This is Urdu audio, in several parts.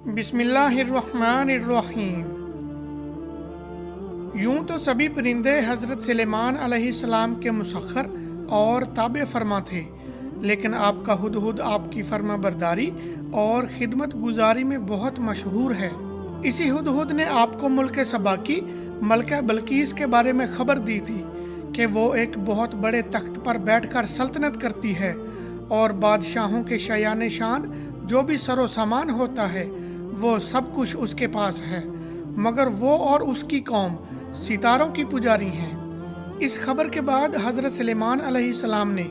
بسم اللہ الرحمن الرحیم۔ یوں تو سبھی پرندے حضرت سلیمان علیہ السلام کے مسخر اور تابع فرما تھے، لیکن آپ کا ہدہد آپ کی فرما برداری اور خدمت گزاری میں بہت مشہور ہے۔ اسی ہدہد نے آپ کو ملک سبا کی ملکہ بلقیس کے بارے میں خبر دی تھی کہ وہ ایک بہت بڑے تخت پر بیٹھ کر سلطنت کرتی ہے اور بادشاہوں کے شایان شان جو بھی سر و سامان ہوتا ہے وہ سب کچھ اس کے پاس ہے، مگر وہ اور اس کی قوم ستاروں کی پجاری ہیں۔ اس خبر کے بعد حضرت سلیمان علیہ السلام نے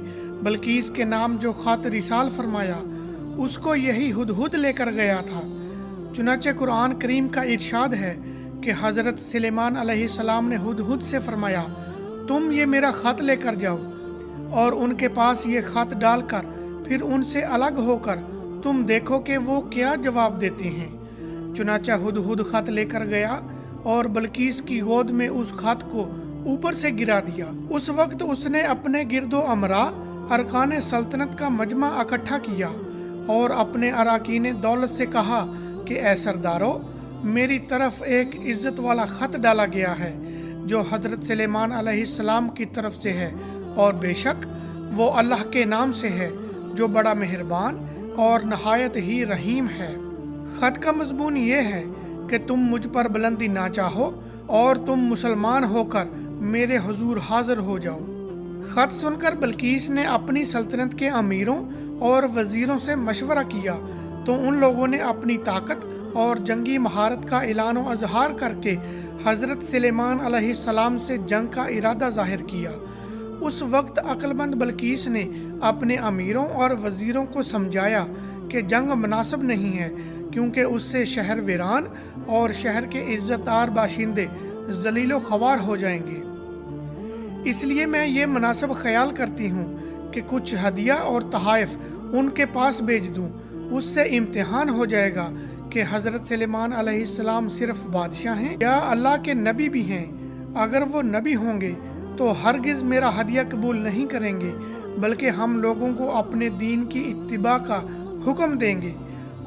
بلقیس کے نام جو خط رسال فرمایا، اس کو یہی ہدہد لے کر گیا تھا۔ چنانچہ قرآن کریم کا ارشاد ہے کہ حضرت سلیمان علیہ السلام نے ہدہد سے فرمایا، تم یہ میرا خط لے کر جاؤ اور ان کے پاس یہ خط ڈال کر پھر ان سے الگ ہو کر تم دیکھو کہ وہ کیا جواب دیتے ہیں۔ چنانچہ ہدہد خط لے کر گیا اور بلقیس کی گود میں اس خط کو اوپر سے گرا دیا۔ اس وقت اس نے اپنے گرد و امراء ارکان سلطنت کا مجمع اکٹھا کیا اور اپنے اراکین دولت سے کہا کہ اے سردارو، میری طرف ایک عزت والا خط ڈالا گیا ہے جو حضرت سلیمان علیہ السلام کی طرف سے ہے، اور بے شک وہ اللہ کے نام سے ہے جو بڑا مہربان اور نہایت ہی رحیم ہے۔ خط کا مضمون یہ ہے کہ تم مجھ پر بلندی نہ چاہو اور تم مسلمان ہو کر میرے حضور حاضر ہو جاؤ۔ خط سن کر بلقیس نے اپنی سلطنت کے امیروں اور وزیروں سے مشورہ کیا تو ان لوگوں نے اپنی طاقت اور جنگی مہارت کا اعلان و اظہار کر کے حضرت سلیمان علیہ السلام سے جنگ کا ارادہ ظاہر کیا۔ اس وقت عقل مند بلقیس نے اپنے امیروں اور وزیروں کو سمجھایا کہ جنگ مناسب نہیں ہے، کیونکہ اس سے شہر ویران اور شہر کے عزت دار باشندے ذلیل و خوار ہو جائیں گے۔ اس لیے میں یہ مناسب خیال کرتی ہوں کہ کچھ ہدیہ اور تحائف ان کے پاس بھیج دوں۔ اس سے امتحان ہو جائے گا کہ حضرت سلیمان علیہ السلام صرف بادشاہ ہیں یا اللہ کے نبی بھی ہیں۔ اگر وہ نبی ہوں گے تو ہرگز میرا ہدیہ قبول نہیں کریں گے، بلکہ ہم لوگوں کو اپنے دین کی اتباع کا حکم دیں گے،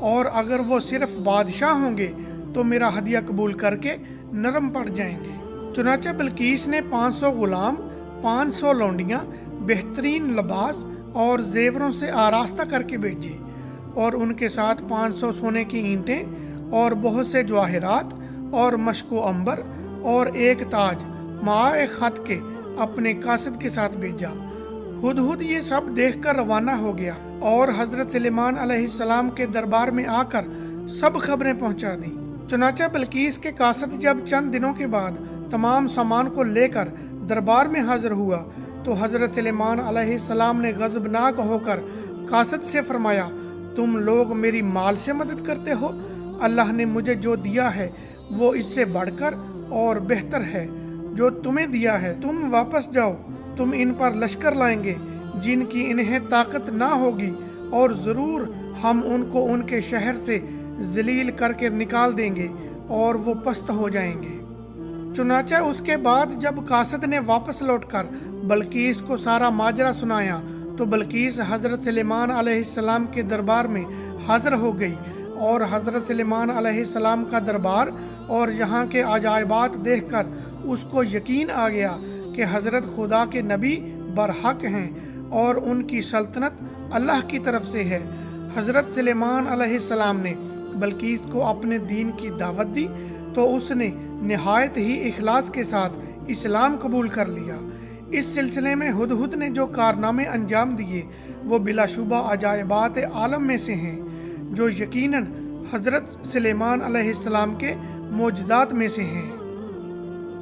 اور اگر وہ صرف بادشاہ ہوں گے تو میرا ہدیہ قبول کر کے نرم پڑ جائیں گے۔ چنانچہ بلقیس نے 500 غلام، 500 لونڈیاں بہترین لباس اور زیوروں سے آراستہ کر کے بھیجے، اور ان کے ساتھ 500 سونے کی اینٹیں اور بہت سے جواہرات اور مشک و عنبر اور ایک تاج مع ایک خط کے اپنے قاصد کے ساتھ بھیجا۔ ہدہد یہ سب دیکھ کر روانہ ہو گیا اور حضرت سلیمان علیہ السلام کے دربار میں آ کر سب خبریں پہنچا دیں۔ چنانچہ بلقیس کے قاصد جب چند دنوں کے بعد تمام سامان کو لے کر دربار میں حاضر ہوا تو حضرت سلیمان علیہ السلام نے غضبناک ہو کر قاصد سے فرمایا، تم لوگ میری مال سے مدد کرتے ہو؟ اللہ نے مجھے جو دیا ہے وہ اس سے بڑھ کر اور بہتر ہے جو تمہیں دیا ہے۔ تم واپس جاؤ، تم ان پر لشکر لائیں گے جن کی انہیں طاقت نہ ہوگی، اور ضرور ہم ان کو ان کے شہر سے ذلیل کر کے نکال دیں گے اور وہ پست ہو جائیں گے۔ چنانچہ اس کے بعد جب قاصد نے واپس لوٹ کر بلقیس کو سارا ماجرا سنایا تو بلقیس حضرت سلیمان علیہ السلام کے دربار میں حاضر ہو گئی، اور حضرت سلیمان علیہ السلام کا دربار اور یہاں کے عجائبات دیکھ کر اس کو یقین آ گیا کہ حضرت خدا کے نبی برحق ہیں اور ان کی سلطنت اللہ کی طرف سے ہے۔ حضرت سلیمان علیہ السلام نے بلقیس کو اپنے دین کی دعوت دی تو اس نے نہایت ہی اخلاص کے ساتھ اسلام قبول کر لیا۔ اس سلسلے میں ہدہد نے جو کارنامے انجام دیے وہ بلا شبہ عجائبات عالم میں سے ہیں، جو یقیناً حضرت سلیمان علیہ السلام کے معجزات میں سے ہیں۔